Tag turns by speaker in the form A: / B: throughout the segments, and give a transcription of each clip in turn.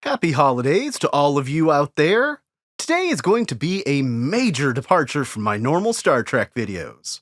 A: Happy holidays to all of you out there. Today is going to be a major departure from my normal Star Trek videos.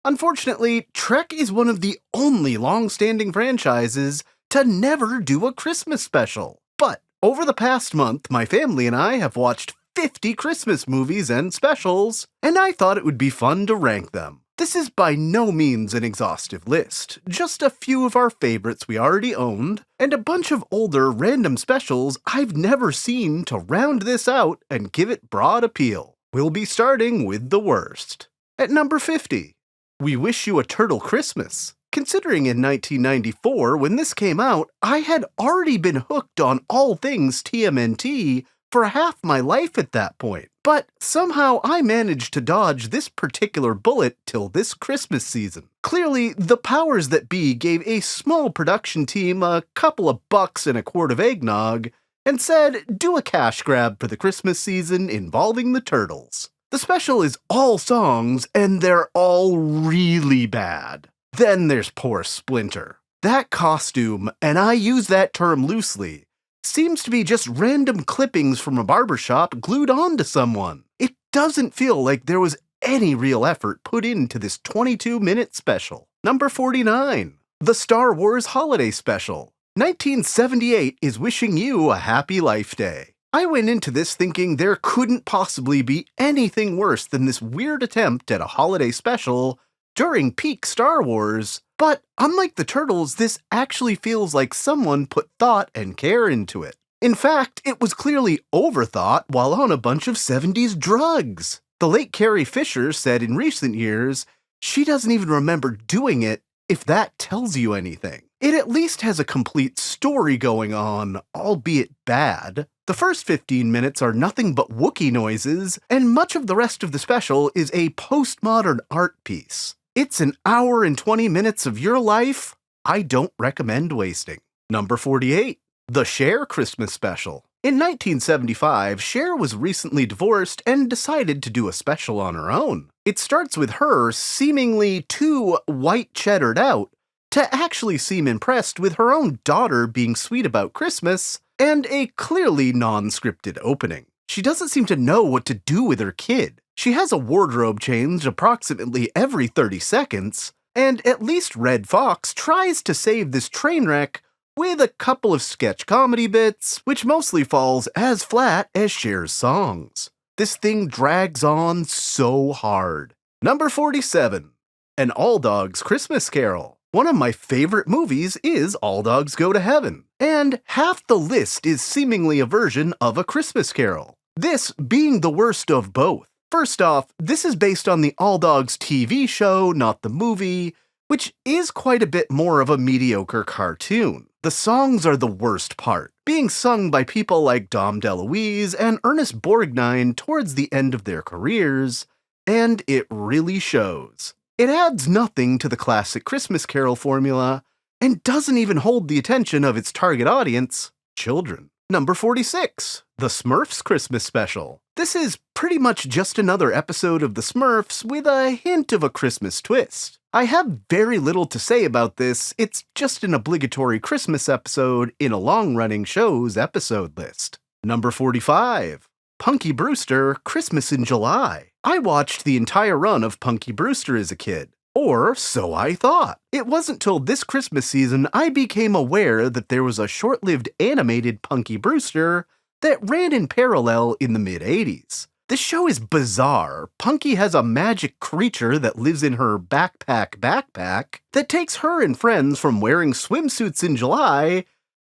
A: Unfortunately, Trek is one of the only long-standing franchises to never do a Christmas special. But over the past month, my family and I have watched 50 Christmas movies and specials, and I thought it would be fun to rank them. This is by no means an exhaustive list, just a few of our favorites we already owned, and a bunch of older random specials I've never seen to round this out and give it broad appeal. We'll be starting with the worst. At number 50, We Wish You a Turtle Christmas. Considering in 1994, when this came out, I had already been hooked on all things TMNT for half my life at that point. But somehow I managed to dodge this particular bullet till this Christmas season. Clearly, the powers that be gave a small production team a couple of bucks and a quart of eggnog and said, do a cash grab for the Christmas season involving the turtles. The special is all songs, and they're all really bad. Then there's poor Splinter. That costume, and I use that term loosely, seems to be just random clippings from a barbershop glued onto someone. It doesn't feel like there was any real effort put into this 22-minute special. Number 49, The Star Wars Holiday Special. 1978 is wishing you a happy life day. I went into this thinking there couldn't possibly be anything worse than this weird attempt at a holiday special during peak Star Wars, but unlike the Turtles, this actually feels like someone put thought and care into it. In fact, it was clearly overthought while on a bunch of 70s drugs. The late Carrie Fisher said in recent years, she doesn't even remember doing it, if that tells you anything. It at least has a complete story going on, albeit bad. The first 15 minutes are nothing but Wookiee noises, and much of the rest of the special is a postmodern art piece. It's an hour and 20 minutes of your life I don't recommend wasting. Number 48, The Cher Christmas Special. In 1975, Cher was recently divorced and decided to do a special on her own. It starts with her seemingly too white-cheddared out to actually seem impressed with her own daughter being sweet about Christmas, and a clearly non-scripted opening. She doesn't seem to know what to do with her kid. She has a wardrobe change approximately every 30 seconds, and at least Red Fox tries to save this train wreck with a couple of sketch comedy bits, which mostly falls as flat as Cher's songs. This thing drags on so hard. Number 47, An All Dogs Christmas Carol. One of my favorite movies is All Dogs Go to Heaven, and half the list is seemingly a version of A Christmas Carol, this being the worst of both. First off, this is based on the All Dogs TV show, not the movie, which is quite a bit more of a mediocre cartoon. The songs are the worst part, being sung by people like Dom DeLuise and Ernest Borgnine towards the end of their careers, and it really shows. It adds nothing to the classic Christmas Carol formula, and doesn't even hold the attention of its target audience, children. Number 46, The Smurfs Christmas Special. This is pretty much just another episode of The Smurfs with a hint of a Christmas twist. I have very little to say about this, it's just an obligatory Christmas episode in a long-running show's episode list. Number 45, Punky Brewster Christmas in July. I watched the entire run of Punky Brewster as a kid. Or so I thought. It wasn't till this Christmas season I became aware that there was a short-lived animated Punky Brewster that ran in parallel in the mid-80s. This show is bizarre. Punky has a magic creature that lives in her backpack that takes her and friends from wearing swimsuits in July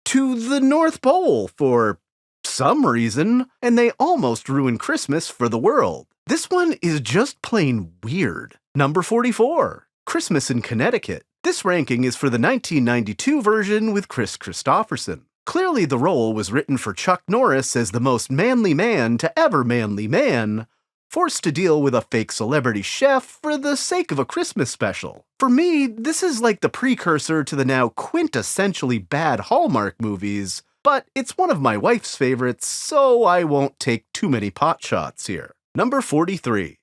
A: to the North Pole for some reason, and they almost ruin Christmas for the world. This one is just plain weird. Number 44, Christmas in Connecticut. This ranking is for the 1992 version with Kris Kristofferson. Clearly the role was written for Chuck Norris as the most manly man to ever manly man, forced to deal with a fake celebrity chef for the sake of a Christmas special. For me, this is like the precursor to the now quintessentially bad Hallmark movies, but it's one of my wife's favorites, so I won't take too many pot shots here. Number 43.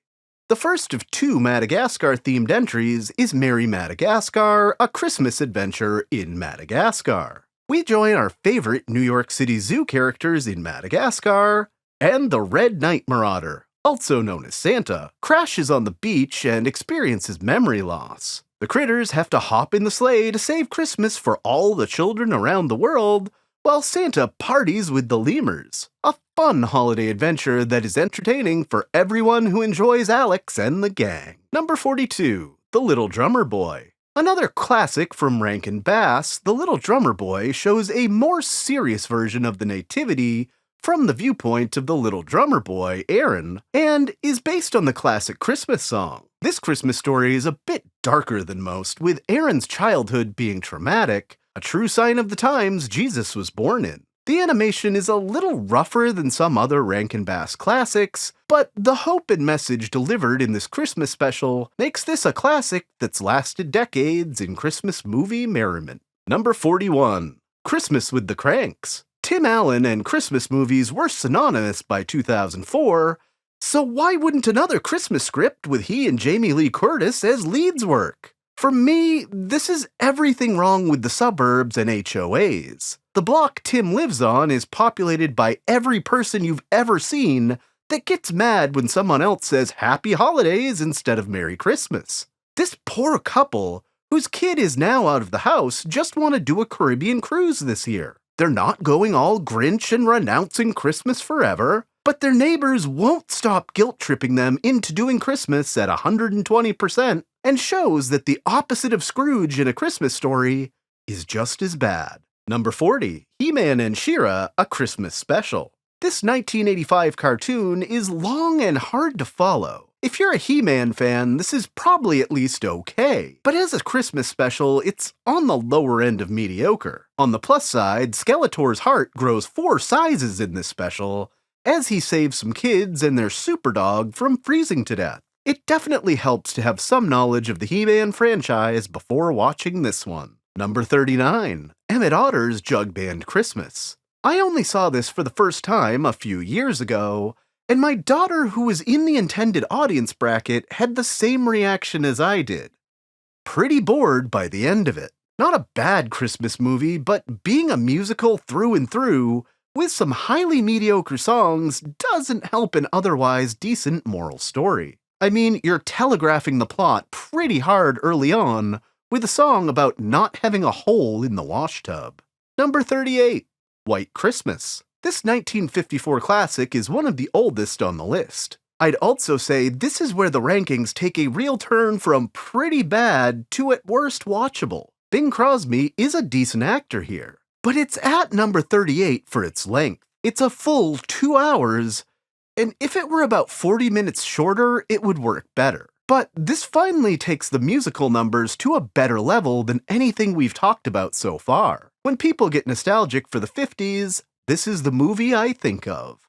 A: The first of two Madagascar-themed entries is Merry Madagascar, A Christmas Adventure in Madagascar. we join our favorite New York City Zoo characters in Madagascar, and the Red Night Marauder, also known as Santa, crashes on the beach and experiences memory loss. The critters have to hop in the sleigh to save Christmas for all the children around the world, while Santa parties with the lemurs. A fun holiday adventure that is entertaining for everyone who enjoys Alex and the gang. Number 42, The Little Drummer Boy. Another classic from Rankin Bass, The Little Drummer Boy shows a more serious version of the Nativity from the viewpoint of the little drummer boy, Aaron, and is based on the classic Christmas song. This Christmas story is a bit darker than most, with Aaron's childhood being traumatic, a true sign of the times Jesus was born in. The animation is a little rougher than some other Rankin Bass classics, but the hope and message delivered in this Christmas special makes this a classic that's lasted decades in Christmas movie merriment. Number 41, Christmas with the Cranks. Tim Allen and Christmas movies were synonymous by 2004, so why wouldn't another Christmas script with he and Jamie Lee Curtis as leads work? For me, this is everything wrong with the suburbs and HOAs. The block Tim lives on is populated by every person you've ever seen that gets mad when someone else says Happy Holidays instead of Merry Christmas. This poor couple, whose kid is now out of the house, just want to do a Caribbean cruise this year. They're not going all Grinch and renouncing Christmas forever, but their neighbors won't stop guilt-tripping them into doing Christmas at 120%, and shows that the opposite of Scrooge in A Christmas Story is just as bad. Number 40, He-Man and She-Ra, A Christmas Special. This 1985 cartoon is long and hard to follow. If you're a He-Man fan, this is probably at least okay, but as a Christmas special, it's on the lower end of mediocre. On the plus side, Skeletor's heart grows 4 sizes in this special, as he saves some kids and their super dog from freezing to death. It definitely helps to have some knowledge of the He-Man franchise before watching this one. Number 39, Emmett Otter's Jug Band Christmas. I only saw this for the first time a few years ago, and my daughter, who was in the intended audience bracket, had the same reaction as I did. Pretty bored by the end of it. Not a bad Christmas movie, but being a musical through and through, with some highly mediocre songs, doesn't help an otherwise decent moral story. I mean, you're telegraphing the plot pretty hard early on, with a song about not having a hole in the washtub. Number 38, White Christmas. This 1954 classic is one of the oldest on the list. I'd also say this is where the rankings take a real turn from pretty bad to at worst watchable. Bing Crosby is a decent actor here, but it's at number 38 for its length. It's a full 2 hours, and if it were about 40 minutes shorter, it would work better. But this finally takes the musical numbers to a better level than anything we've talked about so far. When people get nostalgic for the 50s, this is the movie I think of.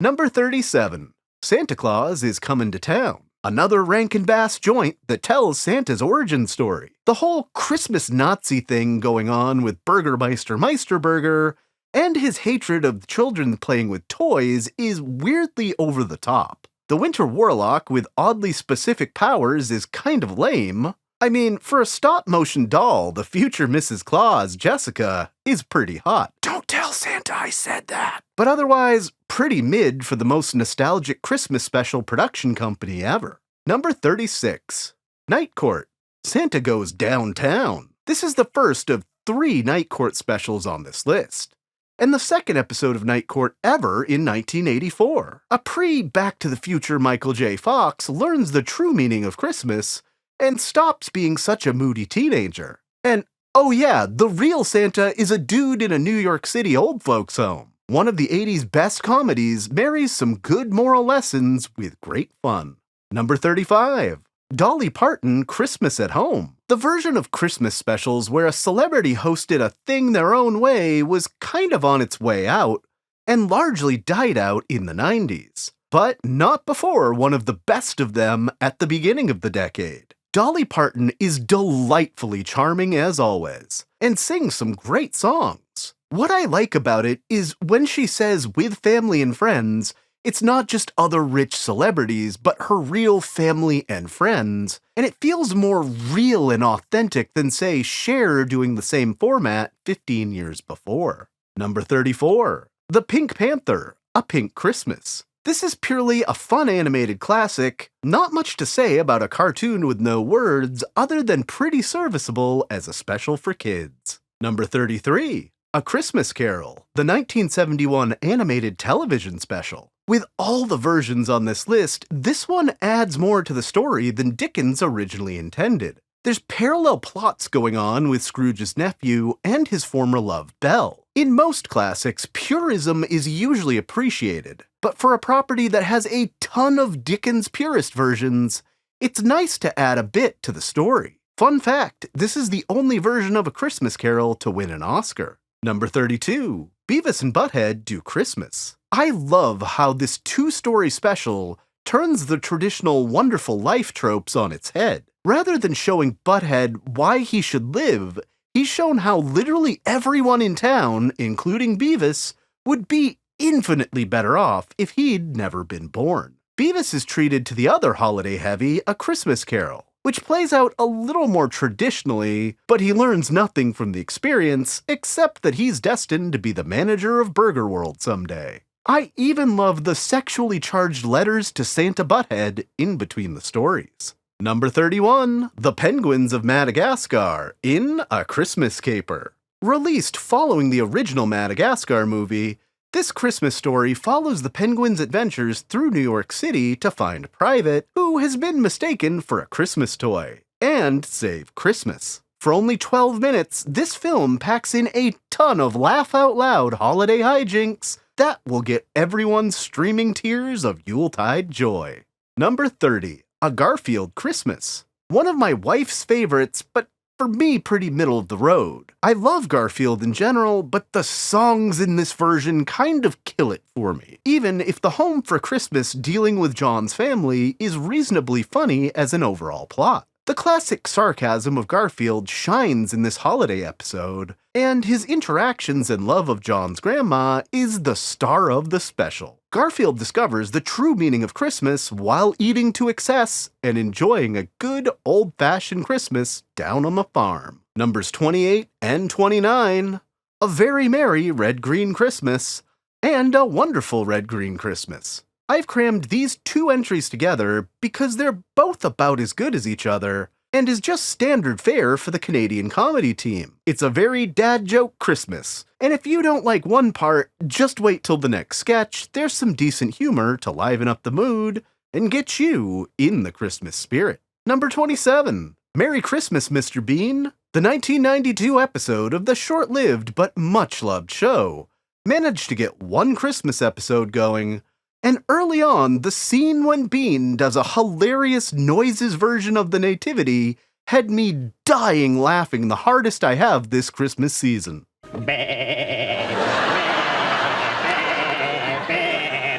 A: Number 37, Santa Claus is Coming to Town. Another Rankin Bass joint that tells Santa's origin story. The whole Christmas Nazi thing going on with Burgermeister Meisterburger and his hatred of children playing with toys is weirdly over the top. The Winter Warlock with oddly specific powers is kind of lame. I mean, for a stop-motion doll, the future Mrs. Claus, Jessica, is pretty hot. Don't tell Santa I said that! But otherwise, pretty mid for the most nostalgic Christmas special production company ever. Number 36, Night Court. Santa Goes Downtown. This is the first of 3 Night Court specials on this list, and the second episode of Night Court ever in 1984. A pre-Back to the Future Michael J. Fox learns the true meaning of Christmas and stops being such a moody teenager. And oh yeah, the real Santa is a dude in a New York City old folks home. One of the 80s best comedies marries some good moral lessons with great fun. Number 35, Dolly Parton Christmas at Home. The version of Christmas specials where a celebrity hosted a thing their own way was kind of on its way out, and largely died out in the 90s. But not before one of the best of them at the beginning of the decade. Dolly Parton is delightfully charming as always, and sings some great songs. What I like about it is when she says with family and friends, It's not just other rich celebrities, but her real family and friends, and it feels more real and authentic than, say, Cher doing the same format 15 years before. Number 34. The Pink Panther, A Pink Christmas. This is purely a fun animated classic, not much to say about a cartoon with no words other than pretty serviceable as a special for kids. Number 33. A Christmas Carol, the 1971 animated television special. With all the versions on this list, this one adds more to the story than Dickens originally intended. There's parallel plots going on with Scrooge's nephew and his former love, Belle. In most classics, purism is usually appreciated, but for a property that has a ton of Dickens purist versions, it's nice to add a bit to the story. Fun fact, this is the only version of A Christmas Carol to win an Oscar. Number 32. Beavis and Butt-Head Do Christmas. I love how this two-story special turns the traditional wonderful life tropes on its head. Rather than showing Butt-Head why he should live, he's shown how literally everyone in town, including Beavis, would be infinitely better off if he'd never been born. Beavis is treated to the other holiday-heavy A Christmas Carol, which plays out a little more traditionally, but he learns nothing from the experience except that he's destined to be the manager of Burger World someday. I even love the sexually charged letters to Santa Butthead in between the stories. Number 31. The Penguins of Madagascar in A Christmas Caper. Released following the original Madagascar movie, this Christmas story follows the penguins' adventures through New York City to find Private, who has been mistaken for a Christmas toy, and save Christmas. For only 12 minutes, this film packs in a ton of laugh-out-loud holiday hijinks that will get everyone streaming tears of Yuletide joy. Number 30. A Garfield Christmas. One of my wife's favorites, but for me, pretty middle of the road. I love Garfield in general, but the songs in this version kind of kill it for me, even if the Home for Christmas dealing with John's family is reasonably funny as an overall plot. The classic sarcasm of Garfield shines in this holiday episode, and his interactions and love of John's grandma is the star of the special. Garfield discovers the true meaning of Christmas while eating to excess and enjoying a good old-fashioned Christmas down on the farm. Numbers 28 and 29. A Very Merry Red-Green Christmas and A Wonderful Red-Green Christmas. I've crammed these two entries together because they're both about as good as each other and is just standard fare for the Canadian comedy team. It's a very dad joke Christmas, and if you don't like one part, just wait till the next sketch. There's some decent humor to liven up the mood and get you in the Christmas spirit. Number 27. Merry Christmas, Mr. Bean. The 1992 episode of the short-lived but much-loved show managed to get one Christmas episode going, and early on, the scene when Bean does a hilarious noises version of the Nativity had me dying laughing the hardest I have this Christmas season.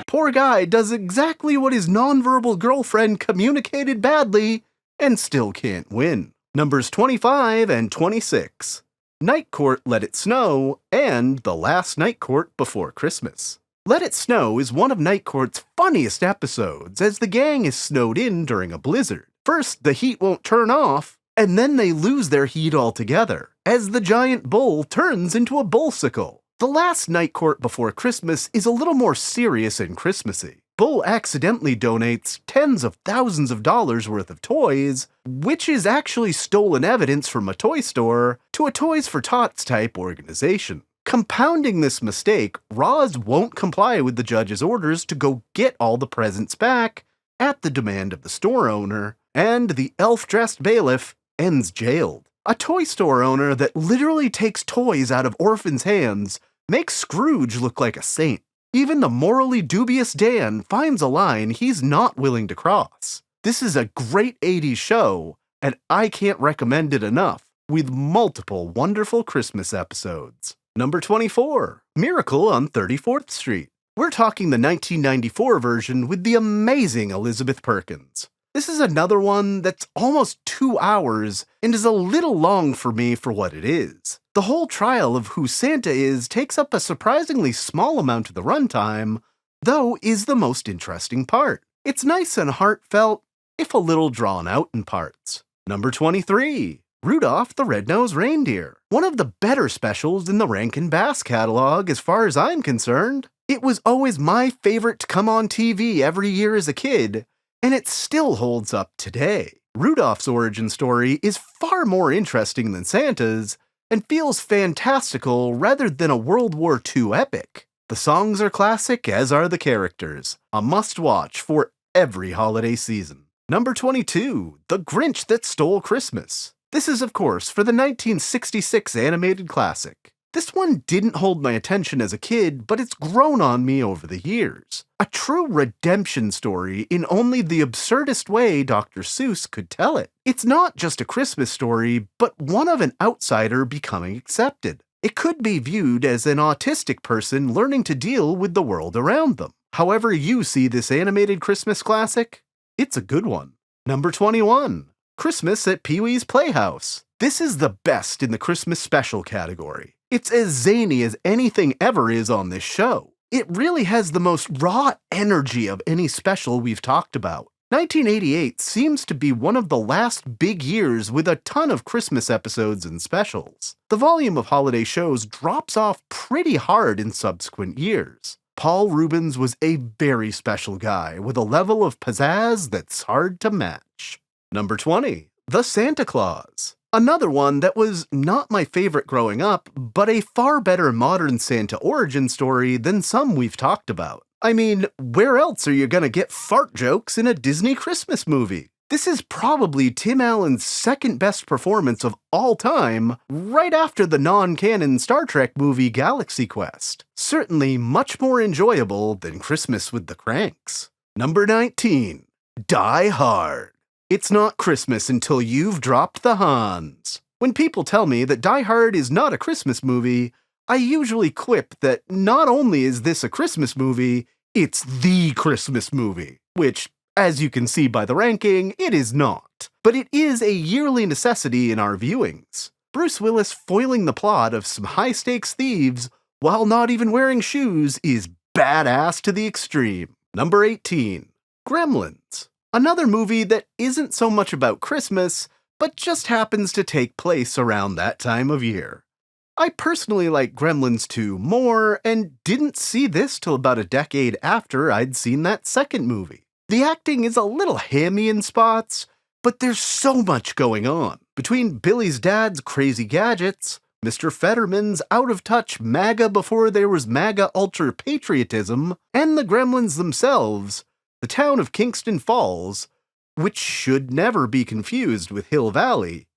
A: Poor guy does exactly what his nonverbal girlfriend communicated badly and still can't win. Numbers 25 and 26. Night Court Let It Snow and The Last Night Court Before Christmas. Let It Snow is one of Night Court's funniest episodes as the gang is snowed in during a blizzard. First, the heat won't turn off, and then they lose their heat altogether, as the giant bull turns into a bullsicle. The Last Night Court Before Christmas is a little more serious and Christmassy. Bull accidentally donates tens of thousands of dollars worth of toys, which is actually stolen evidence from a toy store, to a Toys for Tots type organization. Compounding this mistake, Roz won't comply with the judge's orders to go get all the presents back at the demand of the store owner, and the elf-dressed bailiff ends jailed. A toy store owner that literally takes toys out of orphans' hands makes Scrooge look like a saint. Even the morally dubious Dan finds a line he's not willing to cross. This is a great 80s show, and I can't recommend it enough, with multiple wonderful Christmas episodes. Number 24. Miracle on 34th Street. We're talking the 1994 version with the amazing Elizabeth Perkins. This is another one that's almost 2 hours and is a little long for me for what it is. The whole trial of who Santa is takes up a surprisingly small amount of the runtime, though, is the most interesting part. It's nice and heartfelt, if a little drawn out in parts. Number 23. Rudolph the Red-Nosed Reindeer. One of the better specials in the Rankin Bass catalog as far as I'm concerned. It was always my favorite to come on TV every year as a kid, and it still holds up today. Rudolph's origin story is far more interesting than Santa's, and feels fantastical rather than a World War II epic. The songs are classic, as are the characters. A must-watch for every holiday season. Number 22. The Grinch That Stole Christmas. This is, of course, for the 1966 animated classic. This one didn't hold my attention as a kid, but it's grown on me over the years. A true redemption story in only the absurdest way Dr. Seuss could tell it. It's not just a Christmas story, but one of an outsider becoming accepted. It could be viewed as an autistic person learning to deal with the world around them. However you see this animated Christmas classic, it's a good one. Number 21. Christmas at Pee-wee's Playhouse. This is the best in the Christmas special category. It's as zany as anything ever is on this show. It really has the most raw energy of any special we've talked about. 1988 seems to be one of the last big years with a ton of Christmas episodes and specials. The volume of holiday shows drops off pretty hard in subsequent years. Paul Reubens was a very special guy with a level of pizzazz that's hard to match. Number 20. The Santa Claus. Another one that was not my favorite growing up, but a far better modern Santa origin story than some we've talked about. I mean, where else are you gonna get fart jokes in a Disney Christmas movie? This is probably Tim Allen's second best performance of all time, right after the non-canon Star Trek movie Galaxy Quest. Certainly much more enjoyable than Christmas with the Cranks. Number 19. Die Hard. It's not Christmas until you've dropped the Hans. When people tell me that Die Hard is not a Christmas movie, I usually quip that not only is this a Christmas movie, it's the Christmas movie, which, as you can see by the ranking, it is not. But it is a yearly necessity in our viewings. Bruce Willis foiling the plot of some high-stakes thieves while not even wearing shoes is badass to the extreme. Number 18. Gremlins. Another movie that isn't so much about Christmas, but just happens to take place around that time of year. I personally like Gremlins 2 more, and didn't see this till about a decade after I'd seen that second movie. The acting is a little hammy in spots, but there's so much going on. Between Billy's dad's crazy gadgets, Mr. Fetterman's out-of-touch MAGA before there was MAGA ultra-patriotism, and the Gremlins themselves, the town of Kingston Falls, which should never be confused with Hill Valley,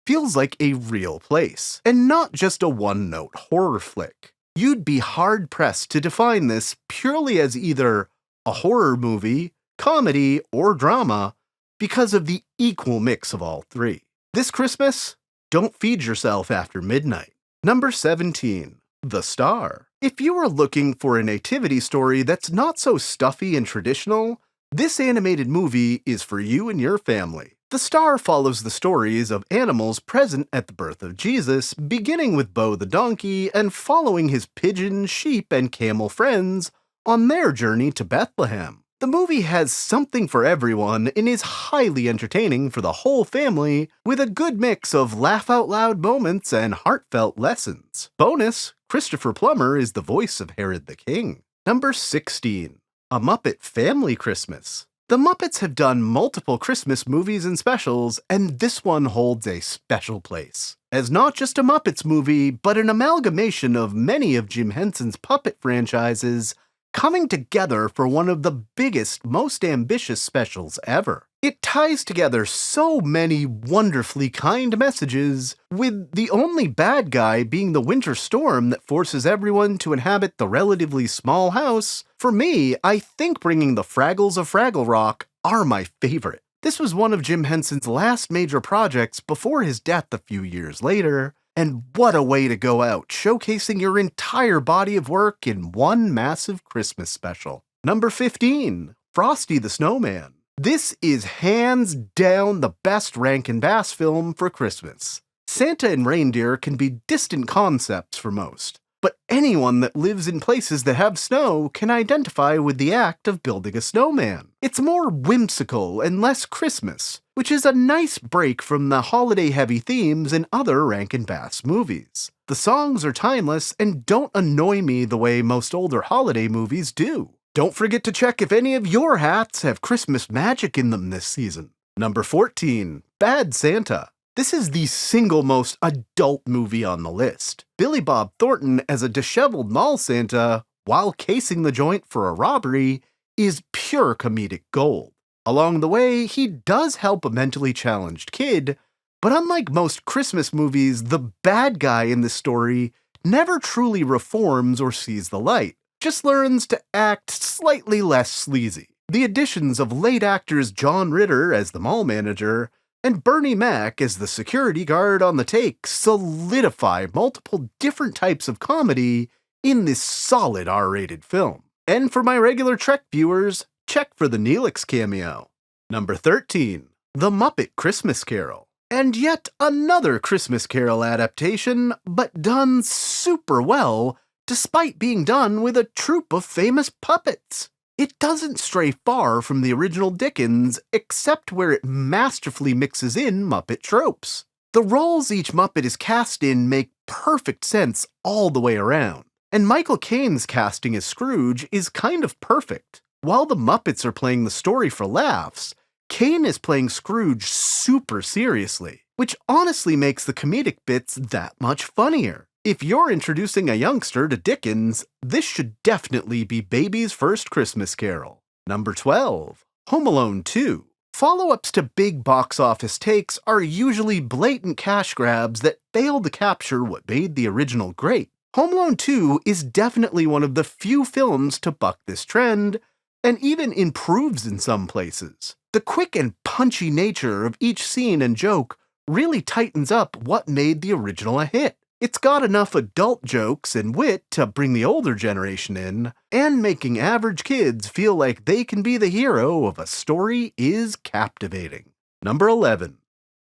A: feels like a real place, and not just a one-note horror flick. You'd be hard-pressed to define this purely as either a horror movie, comedy, or drama because of the equal mix of all three. This Christmas, don't feed yourself after midnight. Number 17. The Star. If you are looking for a nativity story that's not so stuffy and traditional, this animated movie is for you and your family. The Star follows the stories of animals present at the birth of Jesus, beginning with Bo the donkey and following his pigeon, sheep, and camel friends on their journey to Bethlehem. The movie has something for everyone and is highly entertaining for the whole family, with a good mix of laugh-out-loud moments and heartfelt lessons. Bonus, Christopher Plummer is the voice of Herod the King. Number 16. A Muppet Family Christmas. The Muppets have done multiple Christmas movies and specials, and this one holds a special place. As not just a Muppets movie, but an amalgamation of many of Jim Henson's puppet franchises coming together for one of the biggest, most ambitious specials ever. It ties together so many wonderfully kind messages, with the only bad guy being the winter storm that forces everyone to inhabit the relatively small house. For me, I think bringing the Fraggles of Fraggle Rock are my favorite. This was one of Jim Henson's last major projects before his death a few years later, and what a way to go out, showcasing your entire body of work in one massive Christmas special. Number 15. Frosty the Snowman. This is hands down the best Rankin Bass film for Christmas. Santa and reindeer can be distant concepts for most, but anyone that lives in places that have snow can identify with the act of building a snowman. It's more whimsical and less Christmas, which is a nice break from the holiday-heavy themes in other Rankin Bass movies. The songs are timeless and don't annoy me the way most older holiday movies do. Don't forget to check if any of your hats have Christmas magic in them this season. Number 14, Bad Santa. This is the single most adult movie on the list. Billy Bob Thornton as a disheveled mall Santa, while casing the joint for a robbery, is pure comedic gold. Along the way, he does help a mentally challenged kid, but unlike most Christmas movies, the bad guy in this story never truly reforms or sees the light, just learns to act slightly less sleazy. The additions of late actors John Ritter as the mall manager and Bernie Mac as the security guard on the take solidify multiple different types of comedy in this solid R-rated film. And for my regular Trek viewers, check for the Neelix cameo. Number 13, The Muppet Christmas Carol. And yet another Christmas Carol adaptation, but done super well, despite being done with a troupe of famous puppets. It doesn't stray far from the original Dickens, except where it masterfully mixes in Muppet tropes. The roles each Muppet is cast in make perfect sense all the way around, and Michael Caine's casting as Scrooge is kind of perfect. While the Muppets are playing the story for laughs, Caine is playing Scrooge super seriously, which honestly makes the comedic bits that much funnier. If you're introducing a youngster to Dickens, this should definitely be baby's first Christmas Carol. Number 12, Home Alone 2. Follow-ups to big box office takes are usually blatant cash grabs that fail to capture what made the original great. Home Alone 2 is definitely one of the few films to buck this trend, and even improves in some places. The quick and punchy nature of each scene and joke really tightens up what made the original a hit. It's got enough adult jokes and wit to bring the older generation in, and making average kids feel like they can be the hero of a story is captivating. Number 11,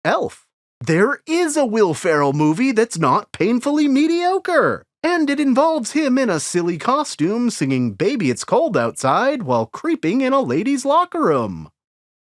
A: Elf. There is a Will Ferrell movie that's not painfully mediocre, and it involves him in a silly costume singing Baby It's Cold Outside while creeping in a ladies' locker room.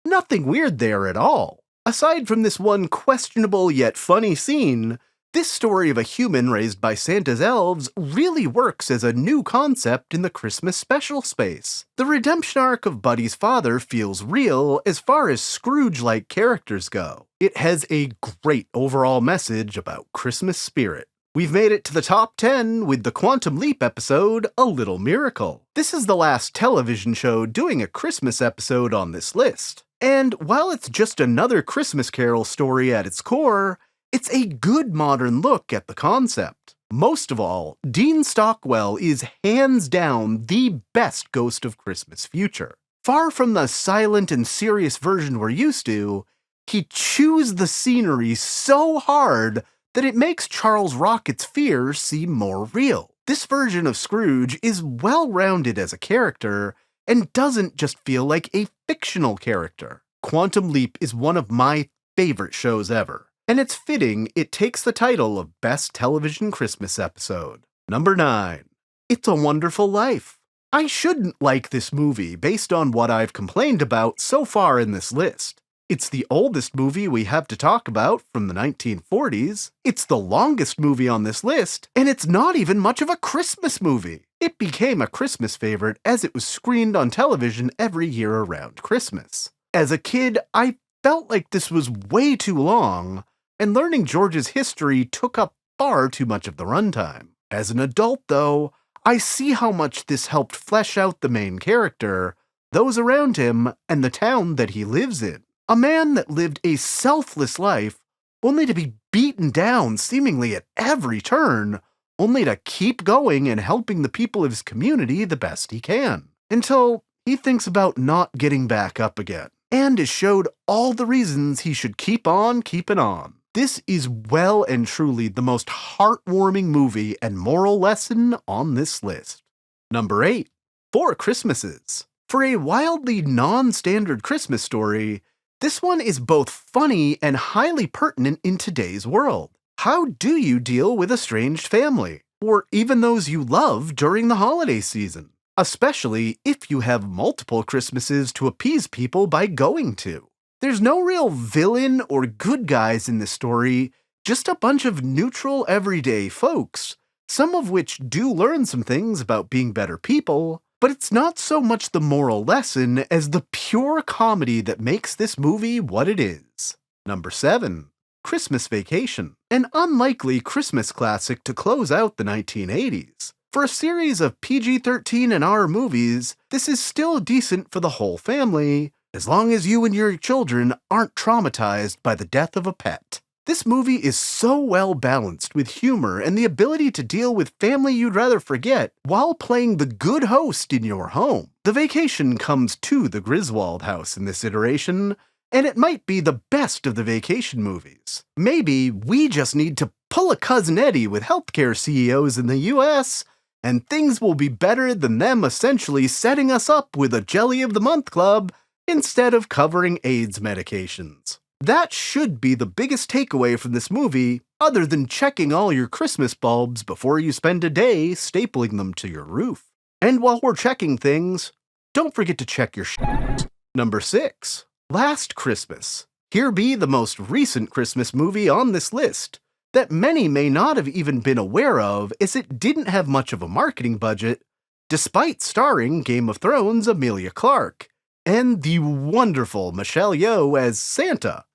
A: Nothing weird there at all. Aside from this one questionable yet funny scene, this story of a human raised by Santa's elves really works as a new concept in the Christmas special space. The redemption arc of Buddy's father feels real as far as Scrooge-like characters go. It has a great overall message about Christmas spirit. We've made it to the top 10 with the Quantum Leap episode, A Little Miracle. This is the last television show doing a Christmas episode on this list. And while it's just another Christmas Carol story at its core, it's a good modern look at the concept. Most of all, Dean Stockwell is hands down the best Ghost of Christmas Future. Far from the silent and serious version we're used to, he chews the scenery so hard that it makes Charles Rocket's fear seem more real. This version of Scrooge is well-rounded as a character and doesn't just feel like a fictional character. Quantum Leap is one of my favorite shows ever, and it's fitting it takes the title of Best Television Christmas Episode. Number 9, It's a Wonderful Life. I shouldn't like this movie based on what I've complained about so far in this list. It's the oldest movie we have to talk about from the 1940s, it's the longest movie on this list, and it's not even much of a Christmas movie. It became a Christmas favorite as it was screened on television every year around Christmas. As a kid, I felt like this was way too long, and learning George's history took up far too much of the runtime. As an adult, though, I see how much this helped flesh out the main character, those around him, and the town that he lives in. A man that lived a selfless life, only to be beaten down seemingly at every turn, only to keep going and helping the people of his community the best he can, until he thinks about not getting back up again, and is showed all the reasons he should keep on keeping on. This is well and truly the most heartwarming movie and moral lesson on this list. Number 8, Four Christmases. For a wildly non-standard Christmas story, this one is both funny and highly pertinent in today's world. How do you deal with estranged family? or even those you love during the holiday season, especially if you have multiple Christmases to appease people by going to. There's no real villain or good guys in this story, just a bunch of neutral everyday folks, some of which do learn some things about being better people, but it's not so much the moral lesson as the pure comedy that makes this movie what it is. Number 7. Christmas Vacation, an unlikely Christmas classic to close out the 1980s. For a series of PG-13 and R movies, this is still decent for the whole family, as long as you and your children aren't traumatized by the death of a pet. This movie is so well balanced with humor and the ability to deal with family you'd rather forget while playing the good host in your home. The vacation comes to the Griswold house in this iteration, and it might be the best of the vacation movies. Maybe we just need to pull a Cousin Eddie with healthcare CEOs in the US, and things will be better than them essentially setting us up with a Jelly of the Month club instead of covering AIDS medications. That should be the biggest takeaway from this movie, other than checking all your Christmas bulbs before you spend a day stapling them to your roof. And while we're checking things, don't forget to check your shit. Number 6. Last Christmas. Here be the most recent Christmas movie on this list, that many may not have even been aware of as it didn't have much of a marketing budget, despite starring Game of Thrones' Emilia Clarke, and the wonderful Michelle Yeoh as Santa.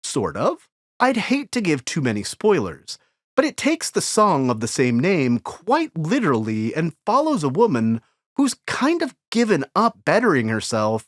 A: Sort of. I'd hate to give too many spoilers, but it takes the song of the same name quite literally and follows a woman who's kind of given up bettering herself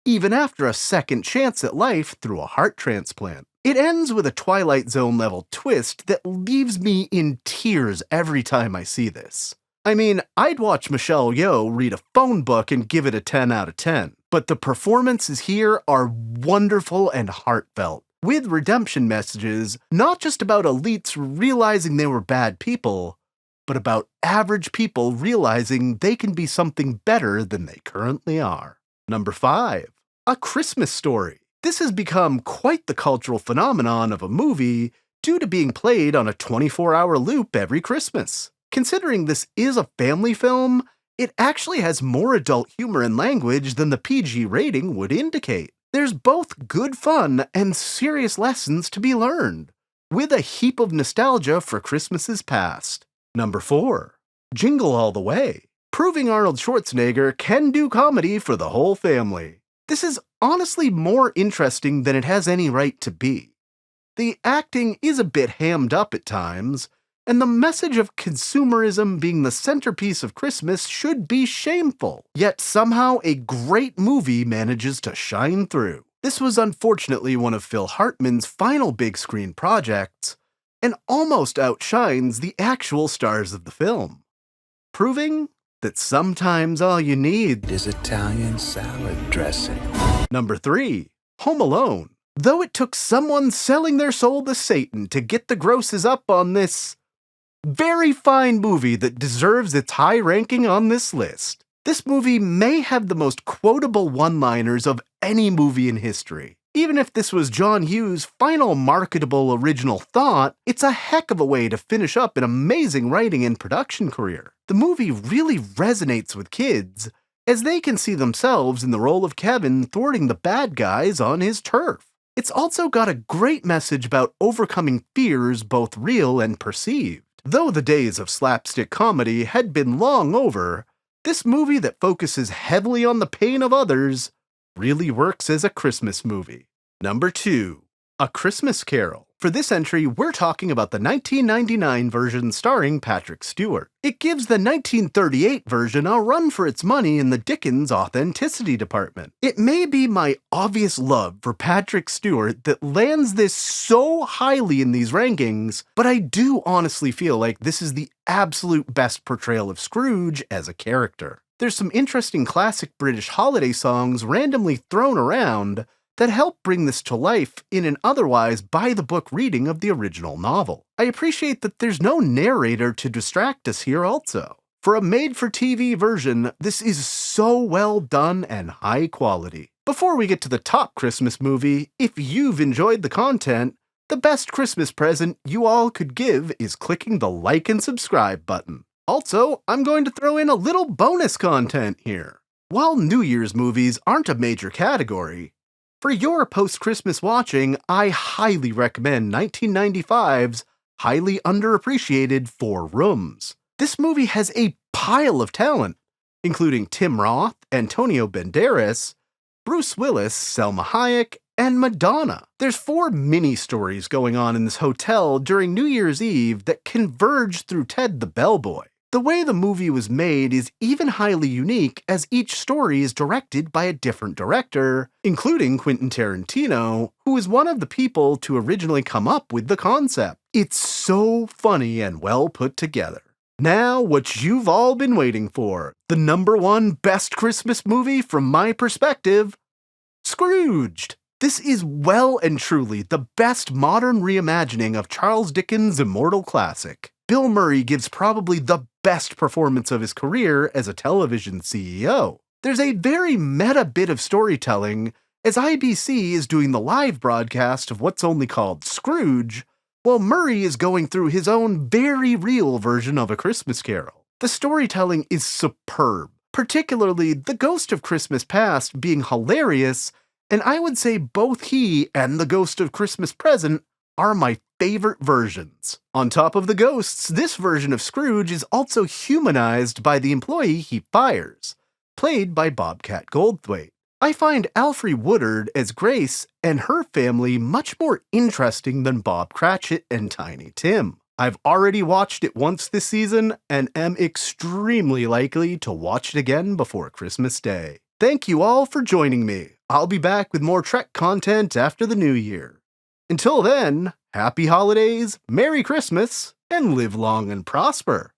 A: even after a second chance at life through a heart transplant. It ends with a Twilight Zone level twist that leaves me in tears every time I see this. I mean, I'd watch Michelle Yeoh read a phone book and give it a 10 out of 10, but the performances here are wonderful and heartfelt, with redemption messages not just about elites realizing they were bad people, but about average people realizing they can be something better than they currently are. Number 5. A Christmas Story. This has become quite the cultural phenomenon of a movie due to being played on a 24-hour loop every Christmas. Considering this is a family film, it actually has more adult humor and language than the PG rating would indicate. There's both good fun and serious lessons to be learned, with a heap of nostalgia for Christmases past. Number 4. Jingle All the Way. Proving Arnold Schwarzenegger can do comedy for the whole family. This is honestly more interesting than it has any right to be. The acting is a bit hammed up at times, and the message of consumerism being the centerpiece of Christmas should be shameful, yet somehow a great movie manages to shine through. This was unfortunately one of Phil Hartman's final big screen projects, and almost outshines the actual stars of the film, proving that sometimes all you need
B: is Italian salad dressing.
A: Number 3. Home Alone. Though it took someone selling their soul to Satan to get the grosses up on this very fine movie that deserves its high ranking on this list. This movie may have the most quotable one-liners of any movie in history. Even if this was John Hughes' final marketable original thought, it's a heck of a way to finish up an amazing writing and production career. The movie really resonates with kids, as they can see themselves in the role of Kevin thwarting the bad guys on his turf. It's also got a great message about overcoming fears both real and perceived. Though the days of slapstick comedy had been long over, this movie that focuses heavily on the pain of others really works as a Christmas movie. Number 2. A Christmas Carol. For this entry, we're talking about the 1999 version starring Patrick Stewart. It gives the 1938 version a run for its money in the Dickens authenticity department. It may be my obvious love for Patrick Stewart that lands this so highly in these rankings, but I do honestly feel like this is the absolute best portrayal of Scrooge as a character. There's some interesting classic British holiday songs randomly thrown around that help bring this to life in an otherwise by-the-book reading of the original novel. I appreciate that there's no narrator to distract us here also. For a made-for-TV version, this is so well done and high quality. Before we get to the top Christmas movie, if you've enjoyed the content, The best Christmas present you all could give is clicking the like and subscribe button. Also, I'm going to throw in a little bonus content here. While New Year's movies aren't a major category, for your post-Christmas watching, I highly recommend 1995's highly underappreciated Four Rooms. This movie has a pile of talent, including Tim Roth, Antonio Banderas, Bruce Willis, Selma Hayek, and Madonna. There's 4 mini-stories going on in this hotel during New Year's Eve that converge through Ted the Bellboy. The way the movie was made is even highly unique, as each story is directed by a different director, including Quentin Tarantino, who is one of the people to originally come up with the concept. It's so funny and well put together. Now, what you've all been waiting for, the #1 best Christmas movie from my perspective, Scrooged. This is well and truly the best modern reimagining of Charles Dickens' immortal classic. Bill Murray gives probably the best performance of his career as a television CEO. There's a very meta bit of storytelling, as IBC is doing the live broadcast of what's only called Scrooge, while Murray is going through his own very real version of A Christmas Carol. The storytelling is superb, particularly the Ghost of Christmas Past being hilarious, and I would say both he and the Ghost of Christmas Present are my favorite versions. On top of the ghosts, this version of Scrooge is also humanized by the employee he fires, played by Bobcat Goldthwait. I find Alfre Woodard as Grace and her family much more interesting than Bob Cratchit and Tiny Tim. I've already watched it once this season and am extremely likely to watch it again before Christmas Day. Thank you all for joining me. I'll be back with more Trek content after the new year. Until then, happy holidays, Merry Christmas, and live long and prosper.